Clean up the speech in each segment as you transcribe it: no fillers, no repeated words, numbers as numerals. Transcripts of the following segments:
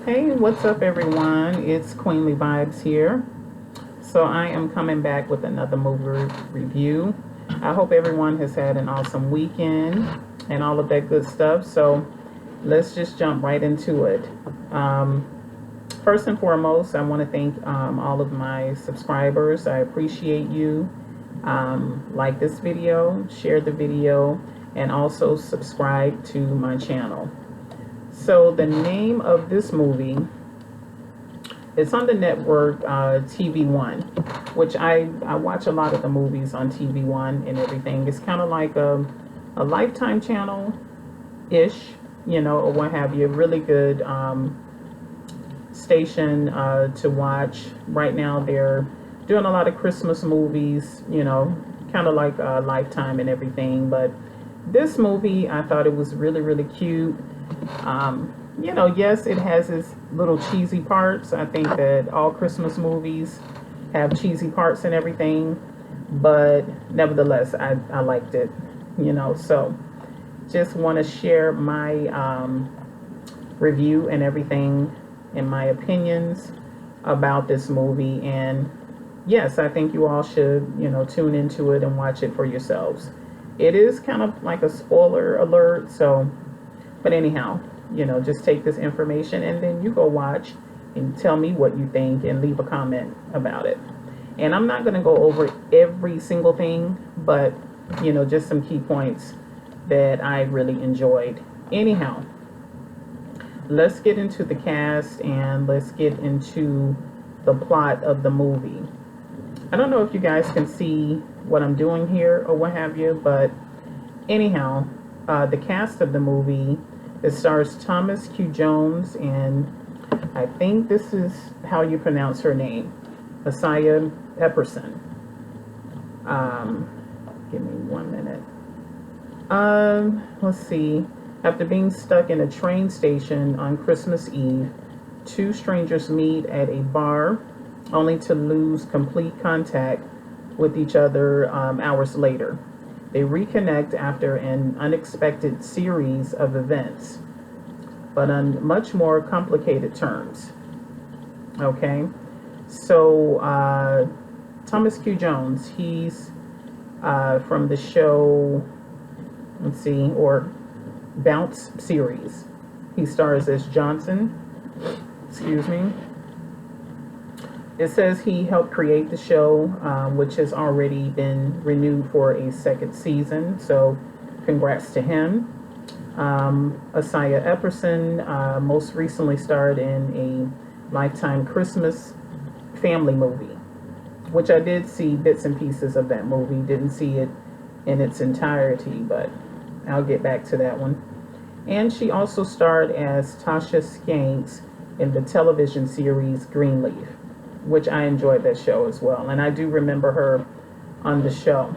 Hey, what's up, everyone? It's Queenly Vibes here. So, I am coming back with another movie review. I hope everyone has had an awesome weekend and all of that good stuff. So, let's just jump right into it. Um, First and foremost, I want to thank all of my subscribers. I appreciate you. Like this video, share the video, and also subscribe to my channel. So the name of this movie, it's on the network TV1, which I watch a lot of the movies on TV1 and everything. It's kind of like a Lifetime channel-ish, or what have you. Really good station to watch. Right now they're doing a lot of Christmas movies, kind of like Lifetime and everything. But this movie, I thought it was really, really cute. Yes, it has its little cheesy parts. I think that all Christmas movies have cheesy parts and everything, but nevertheless, I liked it, so just want to share my review and everything and my opinions about this movie. And yes, I think you all should, tune into it and watch it for yourselves. It is kind of like a spoiler alert, so, but anyhow, just take this information and then you go watch and tell me what you think and leave a comment about it. And I'm not going to go over every single thing, but, just some key points that I really enjoyed. Anyhow, let's get into the cast and let's get into the plot of the movie. I don't know if you guys can see what I'm doing here or what have you, but anyhow, the cast of the movie, it stars Thomas Q. Jones, and I think this is how you pronounce her name, Asaya Epperson. Give me 1 minute. Let's see. After being stuck in a train station on Christmas Eve, two strangers meet at a bar, only to lose complete contact with each other hours later. They reconnect after an unexpected series of events, but on much more complicated terms. Okay, so Thomas Q. Jones, he's from the show, let's see, or Bounce series. He stars as Johnson. Excuse me. It says he helped create the show, which has already been renewed for a second season. So congrats to him. Asaya Epperson most recently starred in a Lifetime Christmas family movie, which I did see bits and pieces of that movie. Didn't see it in its entirety, but I'll get back to that one. And she also starred as Tasha Skanks in the television series Greenleaf, which I enjoyed that show as well. And I do remember her on the show.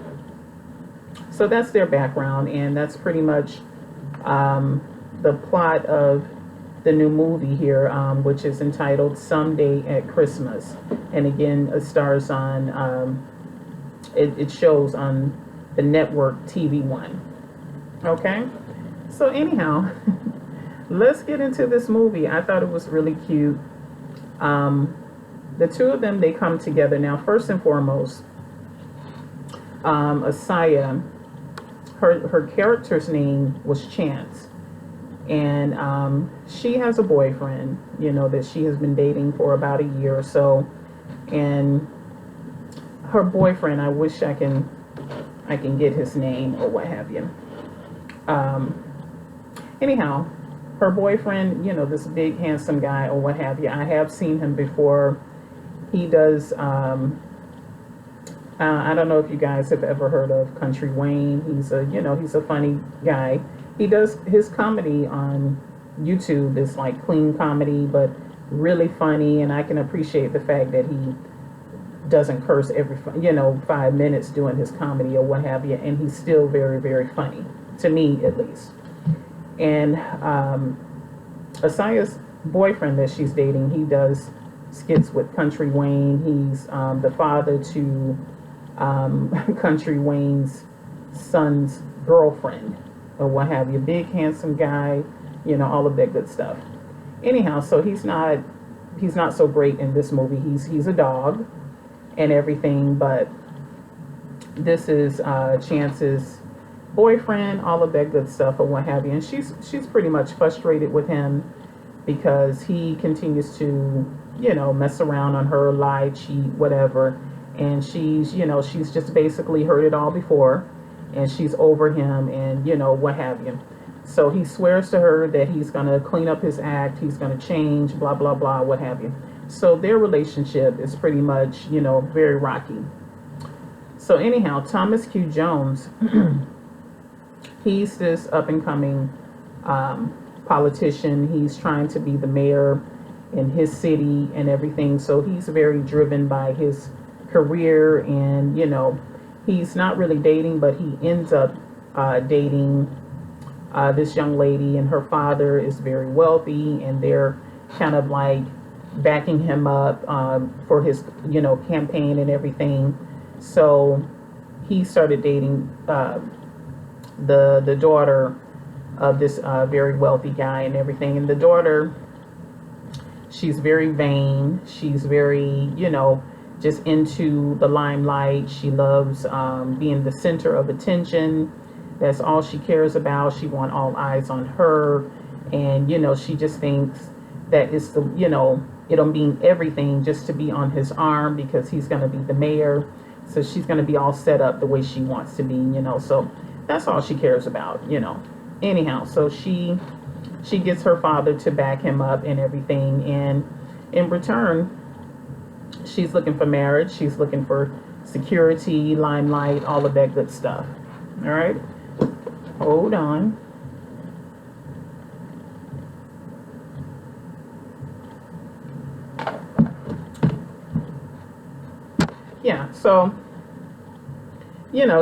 So that's their background, and that's pretty much the plot of the new movie here, which is entitled Someday at Christmas. And again, it stars on, it shows on the network TV1. Okay? So anyhow, let's get into this movie. I thought it was really cute. The two of them, they come together. Now, first and foremost, Asaya, her character's name was Chance. And she has a boyfriend, that she has been dating for about a year or so. And her boyfriend, I wish I can get his name or what have you. Anyhow, her boyfriend, this big handsome guy or what have you, I have seen him before. He does, I don't know if you guys have ever heard of Country Wayne. He's a funny guy. He does his comedy on YouTube. It's like clean comedy, but really funny. And I can appreciate the fact that he doesn't curse every, 5 minutes doing his comedy or what have you. And he's still very, very funny, to me at least. And Asaya's boyfriend that she's dating, he does skits with Country Wayne. He's the father to Country Wayne's son's girlfriend or what have you. Big handsome guy, all of that good stuff. Anyhow, so he's not so great in this movie. He's a dog and everything, but this is Chance's boyfriend, all of that good stuff or what have you. And she's pretty much frustrated with him because he continues to, mess around on her, lie, cheat, whatever. And she's just basically heard it all before, and she's over him and, what have you. So he swears to her that he's going to clean up his act, he's going to change, blah, blah, blah, what have you. So their relationship is pretty much, very rocky. So anyhow, Thomas Q. Jones, he's this up and coming politician. He's trying to be the mayor in his city and everything. So he's very driven by his career, and he's not really dating, but he ends up dating this young lady, and her father is very wealthy, and they're kind of like backing him up for his campaign and everything. So he started dating the daughter of this very wealthy guy and everything. And the daughter, she's very vain. She's very, just into the limelight. She loves being the center of attention. That's all she cares about. She wants all eyes on her. And, she just thinks that it's it'll mean everything just to be on his arm because he's going to be the mayor. So she's going to be all set up the way she wants to be, so that's all she cares about, Anyhow, so she gets her father to back him up and everything. And in return, she's looking for marriage. She's looking for security, limelight, all of that good stuff. All right. Hold on. Yeah, so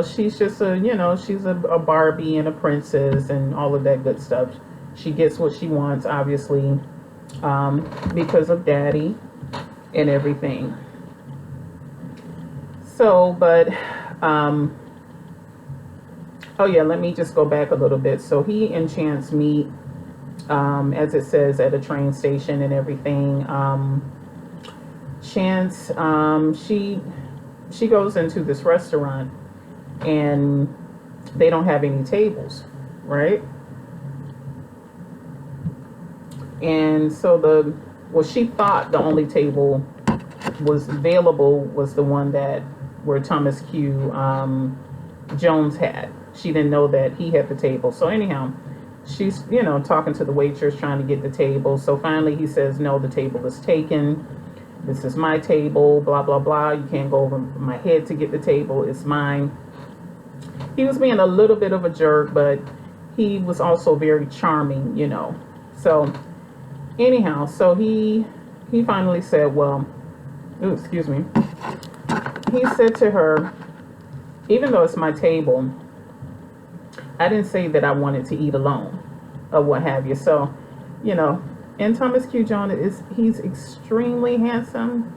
she's just she's a Barbie and a princess and all of that good stuff. She gets what she wants, obviously, because of daddy and everything. So, but oh yeah, let me just go back a little bit. So he and Chance meet, as it says, at a train station and everything. Chance, she goes into this restaurant, and they don't have any tables, right? And so she thought the only table was available was the one where Thomas Q. Jones had. She didn't know that he had the table. So anyhow, she's talking to the waitress, trying to get the table. So finally he says, no, the table is taken. This is my table, blah, blah, blah. You can't go over my head to get the table. It's mine. He was being a little bit of a jerk, but he was also very charming, So anyhow, so he finally said, well, ooh, excuse me. He said to her, even though it's my table, I didn't say that I wanted to eat alone or what have you. So, and Thomas Q. Jones he's extremely handsome.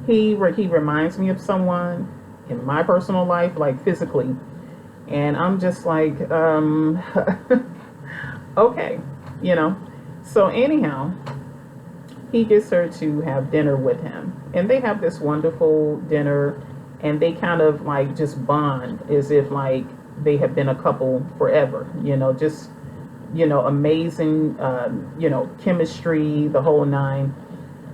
He reminds me of someone in my personal life, like physically. And I'm just like, okay, So anyhow, he gets her to have dinner with him. And they have this wonderful dinner, and they kind of like just bond as if like they have been a couple forever, just amazing, chemistry, the whole nine.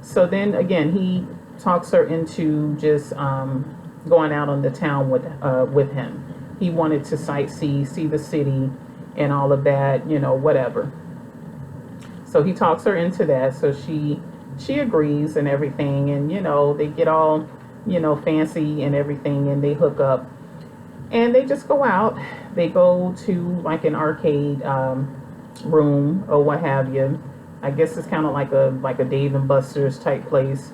So then again, he talks her into just going out on the town with him. He wanted to sightsee, see the city, and all of that, whatever. So he talks her into that. So she agrees and everything, and they get all fancy and everything, and they hook up, and they just go out. They go to like an arcade room or what have you. I guess it's kind of like a Dave and Buster's type place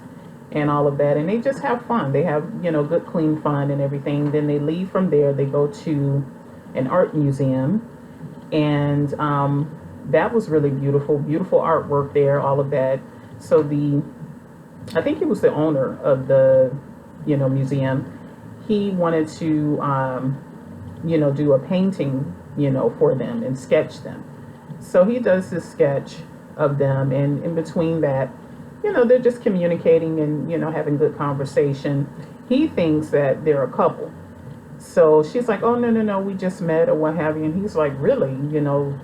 and all of that, and they just have fun. They have good clean fun and everything. Then they leave from there. They go to an art museum, and that was really beautiful artwork there, all of that. So I think he was the owner of the museum. He wanted to do a painting for them and sketch them. So he does this sketch of them, and in between that, they're just communicating and having good conversation. He thinks that they're a couple. So she's like, oh, no, no, no, we just met or what have you. And he's like, really?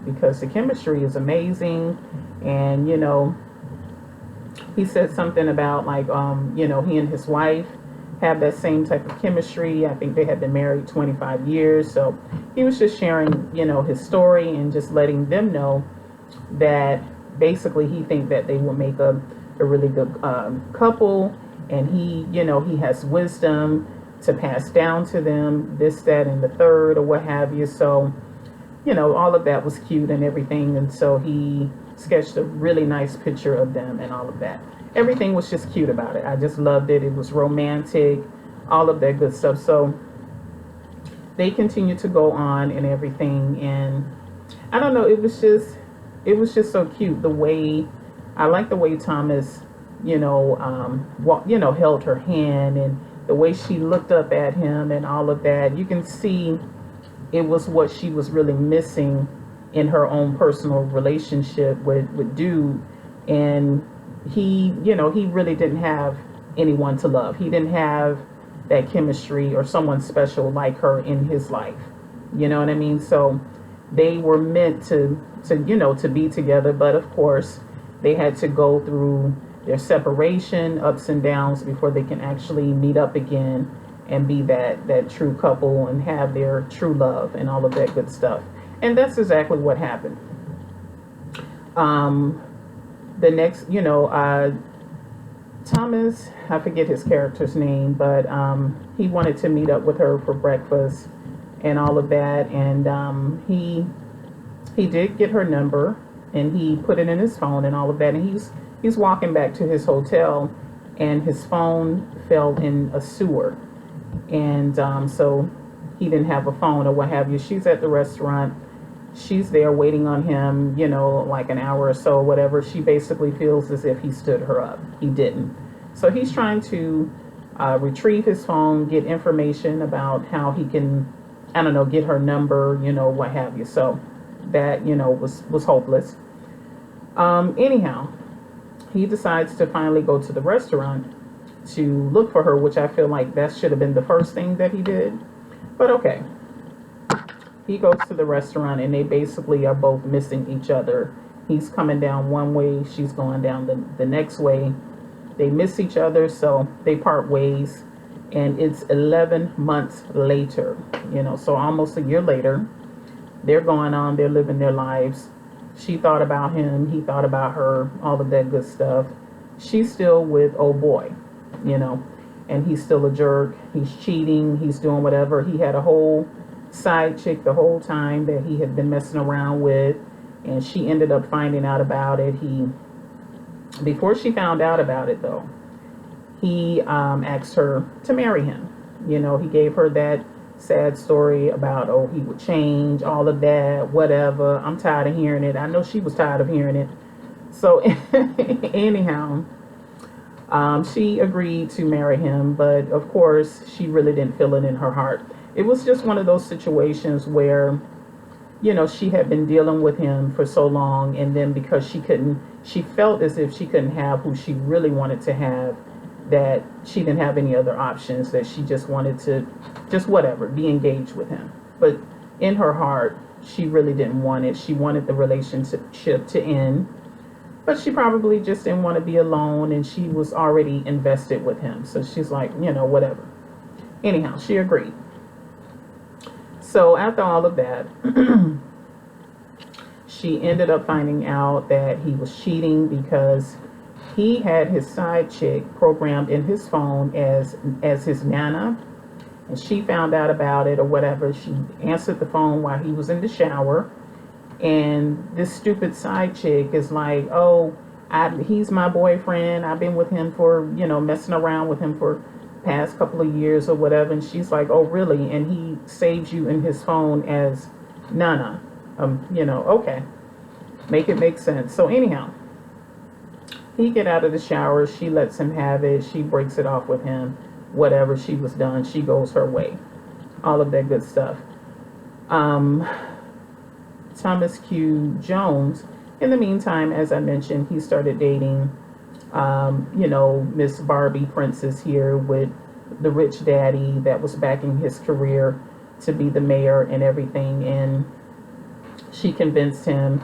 Because the chemistry is amazing. And he said something about like he and his wife have that same type of chemistry. I think they had been married 25 years. So he was just sharing his story and just letting them know that basically he think that they will make a really good couple. And he has wisdom to pass down to them, this, that, and the third, or what have you. So all of that was cute and everything. And so he sketched a really nice picture of them and all of that. Everything was just cute about it. I just loved it. It was romantic, all of that good stuff. So they continued to go on and everything. And I don't know, it was just so cute. I like the way Thomas, held her hand, and the way she looked up at him and all of that. You can see it was what she was really missing in her own personal relationship with Dude. And he really didn't have anyone to love. He didn't have that chemistry or someone special like her in his life. You know what I mean? So they were meant to be together, but of course they had to go through their separation, ups and downs, before they can actually meet up again and be that true couple and have their true love and all of that good stuff. And that's exactly what happened. The next, Thomas, I forget his character's name, but he wanted to meet up with her for breakfast and all of that. And he did get her number, and he put it in his phone and all of that. And he's walking back to his hotel, and his phone fell in a sewer. And so he didn't have a phone or what have you. She's at the restaurant. She's there waiting on him, like an hour or so, whatever. She basically feels as if he stood her up. He didn't. So he's trying to retrieve his phone, get information about how he can, get her number, what have you. So that, was hopeless. Anyhow, he decides to finally go to the restaurant to look for her, which I feel like that should have been the first thing that he did. But okay. He goes to the restaurant, and they basically are both missing each other. He's coming down one way, she's going down the next way. They miss each other, so they part ways. And it's 11 months later, so almost a year later. They're going on, they're living their lives. She thought about him, he thought about her, all of that good stuff. She's still with old boy, and he's still a jerk. He's cheating, he's doing whatever. He had a whole side chick the whole time that he had been messing around with, and she ended up finding out about it. Before she found out about it though, he asked her to marry him. He gave her that sad story about, he would change, all of that, whatever. I'm tired of hearing it. I know she was tired of hearing it. So anyhow, she agreed to marry him, but of course she really didn't feel it in her heart. It was just one of those situations where, she had been dealing with him for so long, and then because she felt as if she couldn't have who she really wanted to have, that she didn't have any other options, that she just wanted to be engaged with him. But in her heart, she really didn't want it. She wanted the relationship to end, but she probably just didn't want to be alone, and she was already invested with him. So she's like, whatever. Anyhow, she agreed. So after all of that, she ended up finding out that he was cheating because he had his side chick programmed in his phone as his nana, and she found out about it or whatever. She answered the phone while he was in the shower, and this stupid side chick is like, he's my boyfriend. I've been with him for, messing around with him for past couple of years or whatever. And she's like, oh really? And he saves you in his phone as Nana. Okay, make it make sense. So anyhow, he get out of the shower, she lets him have it, she breaks it off with him, whatever. She was done, she goes her way, all of that good stuff. Thomas Q. Jones, In the meantime, as I mentioned, he started dating, Miss Barbie Princess here with the rich daddy that was backing his career to be the mayor and everything. And she convinced him,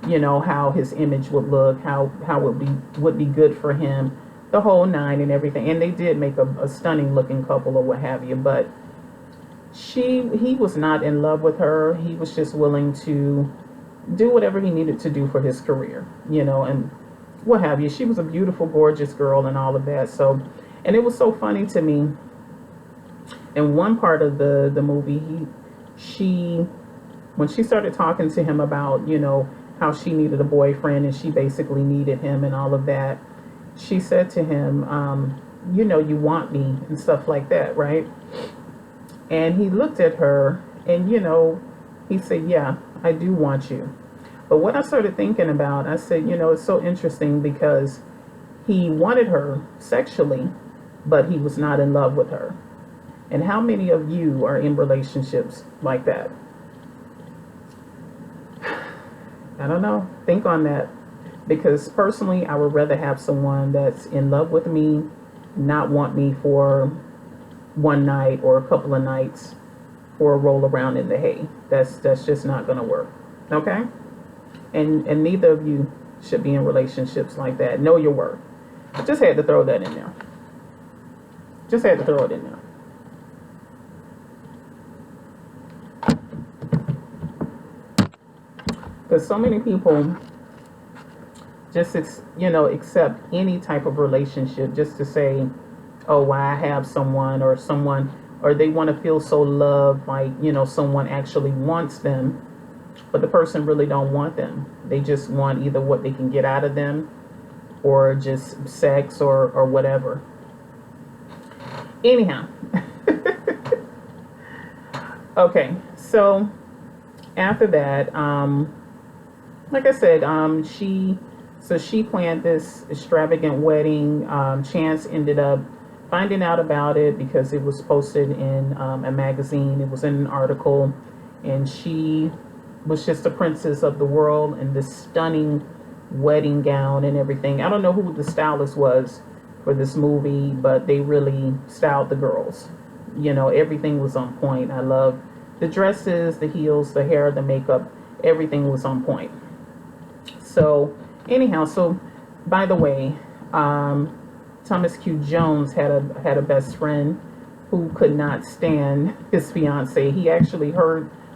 how his image would look, how it would be good for him, the whole nine and everything. And they did make a stunning looking couple or what have you. But he was not in love with her. He was just willing to do whatever he needed to do for his career, and what have you. She was a beautiful, gorgeous girl and all of that. So, and it was so funny to me. In one part of the movie, she, when she started talking to him about, how she needed a boyfriend and she basically needed him and all of that, she said to him, you want me and stuff like that, right? And he looked at her and, he said, yeah, I do want you. But what I started thinking about, I said, it's so interesting because he wanted her sexually, but he was not in love with her. And how many of you are in relationships like that? I don't know. Think on that. Because personally, I would rather have someone that's in love with me, not want me for one night or a couple of nights for a roll around in the hay. That's just not going to work. Okay? And neither of you should be in relationships like that. Know your worth. I just had to throw that in there. Just had to throw it in there. Because so many people just, accept any type of relationship just to say, oh, well, I have someone, or they want to feel so loved, like, someone actually wants them, but the person really don't want them. They just want either what they can get out of them or just sex or whatever. Anyhow. Okay, so after that, like I said, she planned this extravagant wedding. Chance ended up finding out about it because it was posted in a magazine. It was in an article, and she was just a princess of the world in this stunning wedding gown and everything. I don't know who the stylist was for this movie, but they really styled the girls. Everything was on point. I love the dresses, the heels, the hair, the makeup. Everything was on point. So anyhow, by the way, Thomas Q. Jones had a best friend who could not stand his fiance. He actually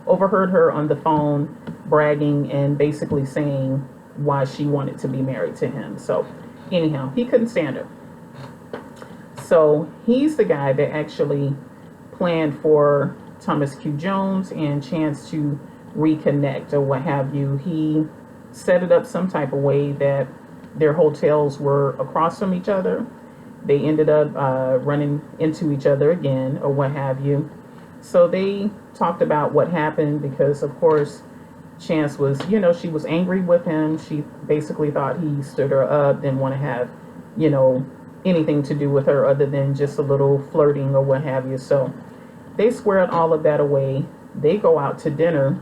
overheard her on the phone bragging and basically saying why she wanted to be married to him. So anyhow, he couldn't stand her. So he's the guy that actually planned for Thomas Q. Jones and Chance to reconnect or what have you. He set it up some type of way that their hotels were across from each other. They ended up running into each other again or what have you. So they talked about what happened because, of course, Chance was, she was angry with him. She basically thought he stood her up, didn't want to have, anything to do with her other than just a little flirting or what have you. So they squared all of that away. They go out to dinner,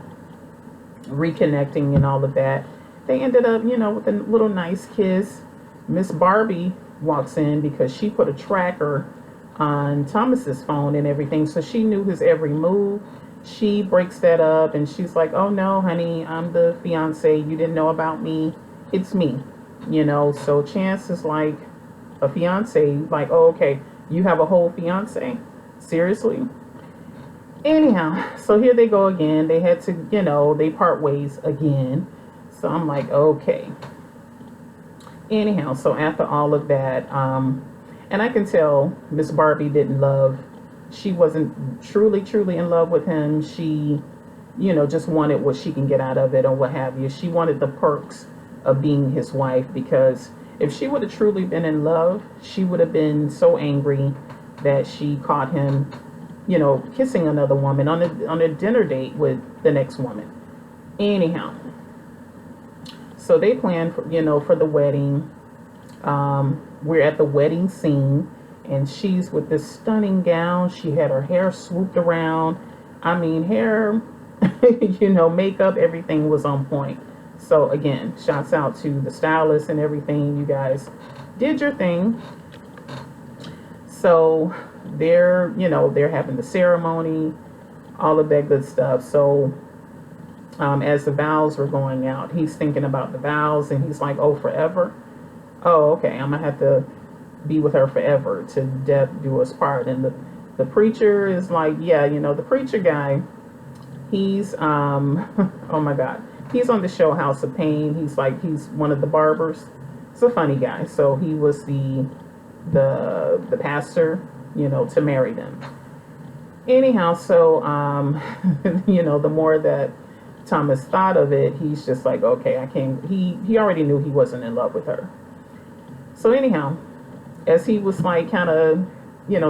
reconnecting and all of that. They ended up, with a little nice kiss. Miss Barbie walks in because she put a tracker on Thomas's phone and everything, so she knew his every move. She breaks that up and she's like, oh no, honey, I'm the fiance. You didn't know about me. It's me. So Chance is like, a fiance? Like, oh, okay, you have a whole fiance? Seriously? Anyhow, so here they go again. They had to, they part ways again. So I'm like, okay. Anyhow, so after all of that, and I can tell Miss Barbie she wasn't truly in love with him. She, just wanted what she can get out of it or what have you. She wanted the perks of being his wife, because if she would have truly been in love, she would have been so angry that she caught him, kissing another woman on a dinner date with the next woman. Anyhow, so they planned for the wedding. We're at the wedding scene, and she's with this stunning gown. She had her hair swooped around. I mean, hair, makeup, everything was on point. So again, shouts out to the stylist and everything. You guys did your thing. So they're having the ceremony, all of that good stuff. So as the vows were going out, he's thinking about the vows, and he's like, oh, forever? Oh, okay, I'm gonna have to be with her forever, to death do us part. And the preacher is like, yeah, the preacher guy, he's oh my god, he's on the show House of Pain. He's one of the barbers. It's a funny guy. So he was the pastor, to marry them. Anyhow, so the more that Thomas thought of it, he's just like, okay, I can't. He already knew he wasn't in love with her. So anyhow, as he was like kind of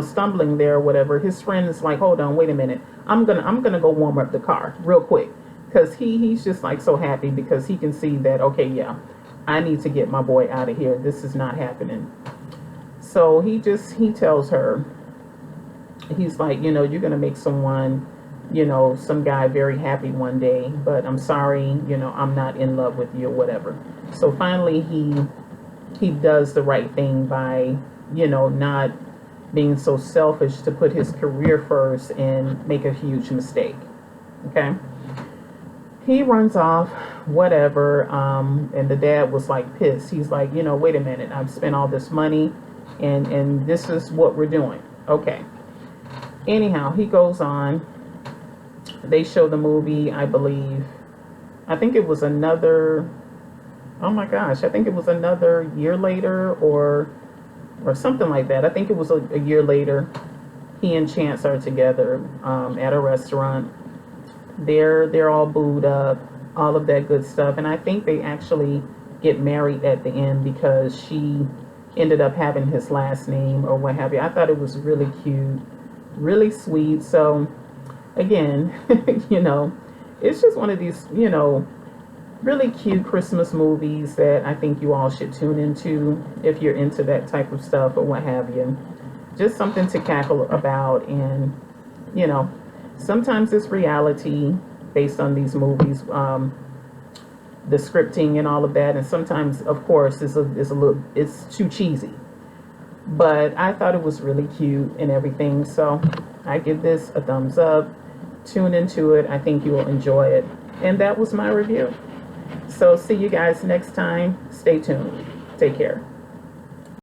stumbling there or whatever, his friend is like, hold on, wait a minute, I'm gonna go warm up the car real quick, because he's just like so happy, because he can see that, okay, yeah, I need to get my boy out of here. This is not happening. So he tells her, he's like, you're gonna make someone, some guy very happy one day, but I'm sorry, I'm not in love with you or whatever. So finally he does the right thing by, not being so selfish to put his career first and make a huge mistake. Okay. He runs off, whatever, and the dad was like pissed. He's like, wait a minute, I've spent all this money, and this is what we're doing. Okay. Anyhow, he goes on. They show the movie, I believe. I think it was another, oh my gosh, I think it was another year later, or something like that. I think it was a year later. He and Chance are together at a restaurant. They're all booed up, all of that good stuff. And I think they actually get married at the end, because she ended up having his last name or what have you. I thought it was really cute, really sweet. So again, it's just one of these, really cute Christmas movies that I think you all should tune into if you're into that type of stuff or what have you. Just something to cackle about. And sometimes it's reality based on these movies, the scripting and all of that, and sometimes, of course, it's too cheesy. But I thought it was really cute and everything, so I give this a thumbs up. Tune into it. I think you will enjoy it. And that was my review. So see you guys next time. Stay tuned. Take care.